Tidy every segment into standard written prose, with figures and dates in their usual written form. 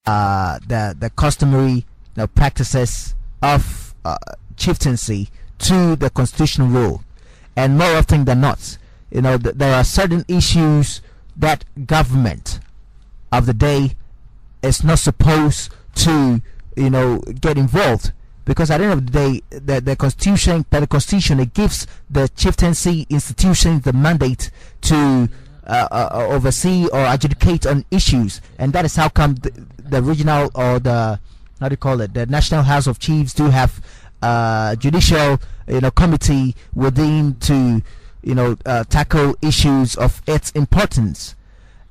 the customary practices of chieftaincy to the constitutional rule. And more often than not, there are certain issues that government of the day is not supposed to get involved, because at the end of the day, the constitution it gives the chieftaincy institution the mandate to oversee or adjudicate on issues. And that is how come the regional, or the the National House of Chiefs do have judicial committee within to tackle issues of its importance.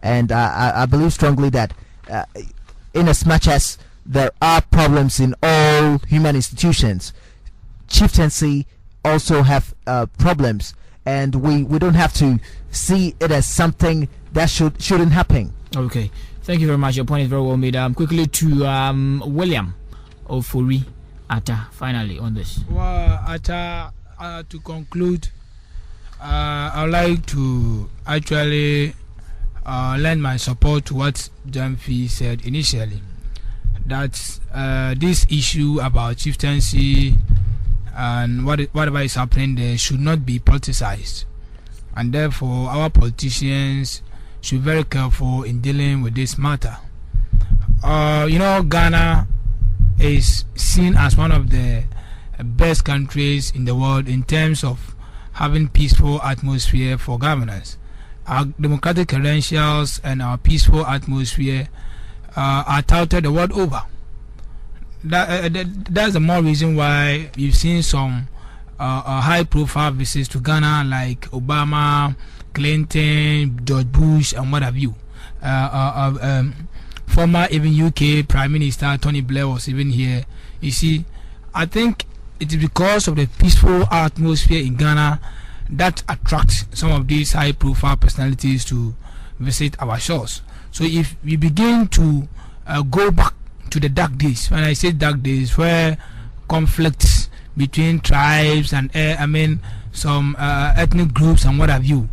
And I believe strongly that in as much as there are problems in all human institutions, chieftaincy also have problems, and we don't have to see it as something that shouldn't happen. Okay, thank you very much. Your point is very well made. Quickly to William Ofori Atta, finally on this. Well, Atta, to conclude, I'd like to actually lend my support to what Jamfi said initially, that this issue about chieftaincy and whatever is happening there should not be politicized, and therefore our politicians should be very careful in dealing with this matter. Ghana is seen as one of the best countries in the world in terms of having peaceful atmosphere for governance. Our democratic credentials and our peaceful atmosphere are touted the world over. That's the more reason why we've seen some high-profile visits to Ghana, like Obama, Clinton, George Bush, and what have you. Former even UK Prime Minister Tony Blair was even here. You see, I think it is because of the peaceful atmosphere in Ghana that attracts some of these high-profile personalities to visit our shores. So if we begin to go back to the dark days, when I say dark days, where conflicts between tribes and some ethnic groups and what have you,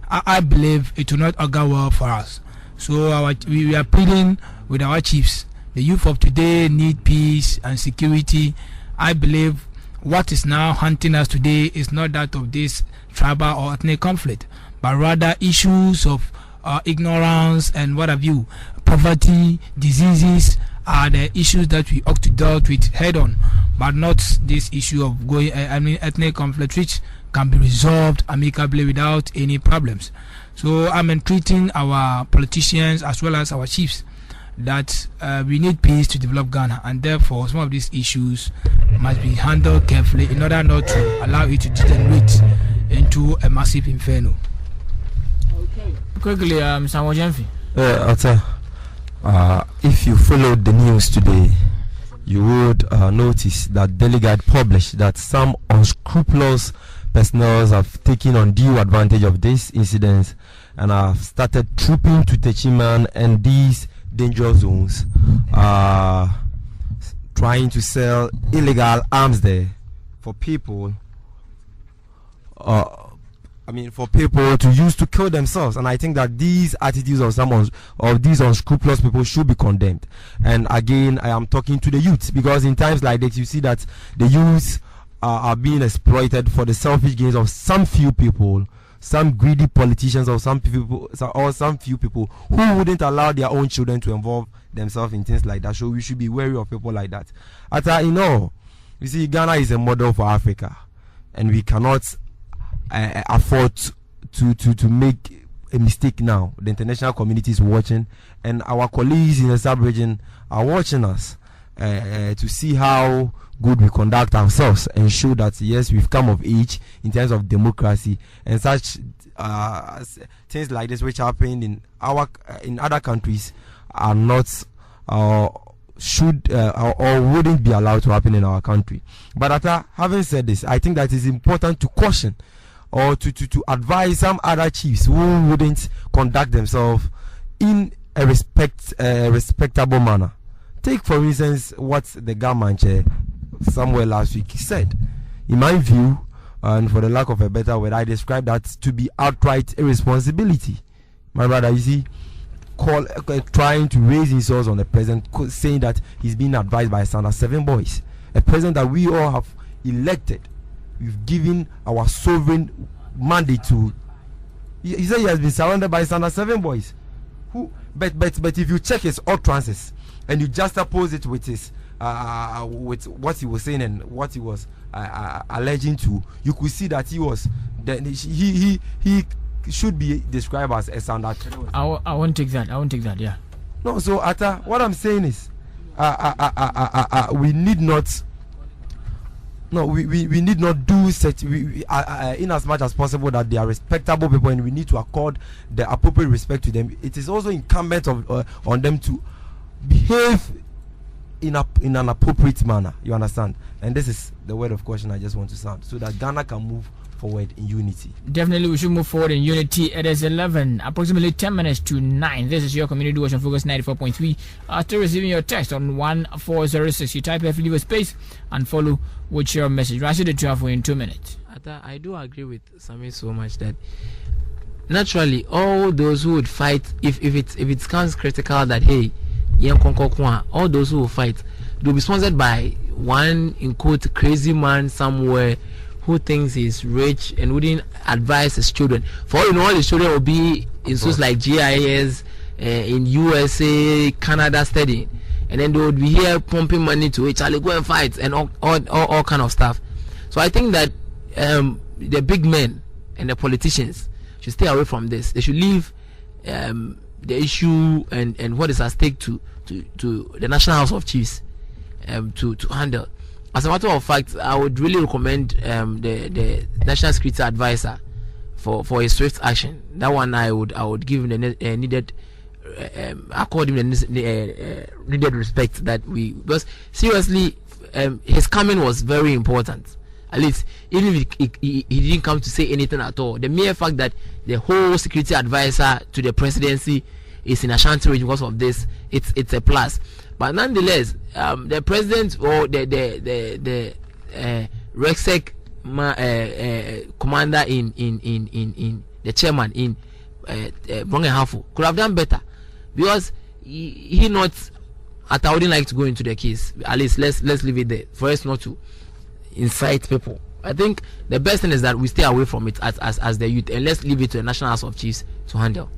I believe it will not augur well for us. So we are pleading with our chiefs. The youth of today need peace and security. I believe what is now hunting us today is not that of this tribal or ethnic conflict, but rather issues of ignorance and what have you. Poverty, diseases are the issues that we ought to deal with head on, but not this issue of ethnic conflict, which can be resolved amicably without any problems. So I'm entreating our politicians as well as our chiefs that we need peace to develop Ghana, and therefore some of these issues must be handled carefully in order not to allow it to degenerate into a massive inferno. Okay. Quickly, Mr. Jamfi. If you followed the news today, you would notice that delegate published that some unscrupulous personnel have taken undue advantage of this incident and have started trooping to Techiman and these danger zones, trying to sell illegal arms there for people. For people to use to kill themselves. And I think that these attitudes of these unscrupulous people should be condemned. And again, I am talking to the youth, because in times like this, you see that the youth are being exploited for the selfish gains of some few people, some greedy politicians, or some few people who wouldn't allow their own children to involve themselves in things like that. So we should be wary of people like that. You see, Ghana is a model for Africa, and we cannot afford to make a mistake now. The international community is watching, and our colleagues in the sub-region are watching us to see how good we conduct ourselves and show that yes, we've come of age in terms of democracy, and such things like this which happen in other countries are not should or wouldn't be allowed to happen in our country. But after having said this, I think that it's important to caution or to advise some other chiefs who wouldn't conduct themselves in a respectable manner. Take for instance what the government chair somewhere last week said. In my view, and for the lack of a better word, I describe that to be outright irresponsibility. My brother, you see, trying to raise insults on the president, saying that he's being advised by Standard 7 boys, a president that we all have elected. We've given our sovereign mandate to. He said he has been surrounded by Standard 7 boys. But if you check his utterances and you juxtapose it with his with what he was saying and what he was alleging to, you could see that he should be described as a standard. I won't take that. Yeah. No. So Atta, what I'm saying is, we need not. No, we need not do such. In as much as possible that they are respectable people, and we need to accord the appropriate respect to them. It is also incumbent on them to behave in an appropriate manner. You understand? And this is the word of caution I just want to sound, so that Ghana can move forward in unity. Definitely, we should move forward in unity. It is approximately 10 minutes to 9. This is your community watch on Focus 94.3. After receiving your text on 1406, you type F, leave a space, and follow with your message. Rashid the 12 in 2 minutes. I do agree with Sami so much that naturally all those who would fight, if it becomes critical that hey, all those who will fight, they'll be sponsored by one in quote crazy man somewhere who thinks he's rich and wouldn't advise his children. For all you know, all his children will be in schools like GIS, in USA, Canada studying, and then they would be here pumping money to Charlie, go and fight and all kind of stuff. So I think that the big men and the politicians should stay away from this. They should leave the issue and what is at stake to the National House of Chiefs to handle. As a matter of fact, I would really recommend the National Security Advisor for a swift action. That one I would give him the needed accord him the needed respect that we, because seriously his coming was very important. At least even if he didn't come to say anything at all, the mere fact that the whole security advisor to the presidency is in Ashanti region because of this, it's a plus. But nonetheless, the president or the RECSEC commander in the chairman in Brongenhafo could have done better, because he not. I wouldn't like to go into the case. At least let's leave it there for us not to incite people. I think the best thing is that we stay away from it as the youth, and let's leave it to the National House of Chiefs to handle.